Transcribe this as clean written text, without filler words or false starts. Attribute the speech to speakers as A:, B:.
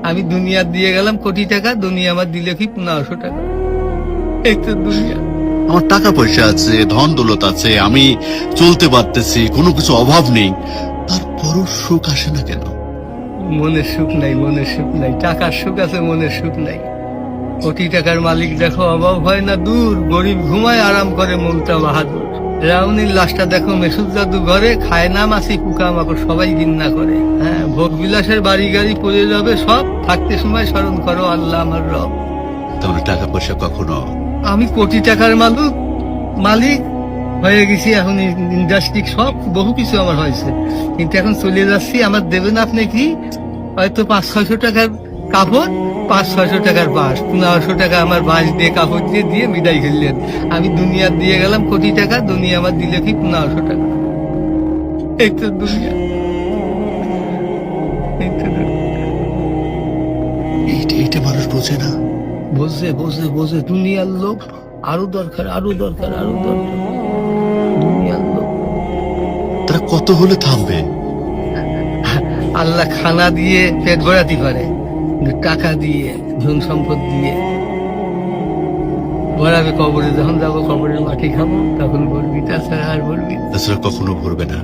A: আমি দুনিয়া দিয়ে গেলাম কোটি টাকা, দুনিয়া আমার দিলে কি 1500 টাকা। এই তো দুনিয়া।
B: আমার টাকা পয়সা আছে, ধন দৌলত আছে, আমি চলতে পারতেছি, কোনো কিছু অভাব নেই, তারপরও সুখ আসে না কেন?
A: মনের সুখ নাই, মনের সুখ নাই। টাকার সুখ আছে, মনের সুখ নাই। কোটি টাকার মালিক দেখো অভাব হয় না দূর, গরিব ঘুমায় আরাম করে মনটা বাহাদুর। রাউনির লাশটা দেখো মেসুদ জাদু ঘরে, খায় না মাছি পোকা মাকড় সবাই ঘৃণা করে। হ্যাঁ, ভোগ বিলাসের বাড়ি গাড়ি পড়ে যাবে সব, থাকতে সময় স্মরণ করো আল্লাহ আমার রব।
B: তাহলে টাকা পয়সা কখনো
A: আমি কোটি টাকার মালিক হয়ে গেছি, এখন ইন্ডাস্ট্রি সব বহু কিছু আমার হয়েছে, কিন্তু এখন চলে যাচ্ছি। আমার দেবেন আপনি কি হয়তো 500-600 টাকার কাপড়, 500-600 টাকার বাঁশ, 1500 টাকা আমার বাঁশ দিয়ে কাপড় দিয়ে বিদায় ফেললেন। আমি দুনিয়া দিয়ে গেলাম কোটি টাকা, দুনিয়া আমার দিলে কি 1500 টাকা। এই তো দুনিয়া, এই তো দুনিয়া।
B: এইটা মানুষ বোঝে না।
A: বোঝে বোঝে বোঝে, দুনিয়ার লোক আরো দরকার, আরো দরকার, আরো দরকার। দুনিয়ার লোক
B: তারা কত হলে থামবে?
A: আল্লাহ খানা দিয়ে পেট ভরাতে পারে, কিন্তু টাকা দিয়ে, ধন সম্পদ দিয়ে ভরাবে কবরে। যখন যাবো কবরের মাটি খাবো তখন বলবি, তাছাড়া আর বলবি।
B: তাছাড়া কখনো ভরবে না।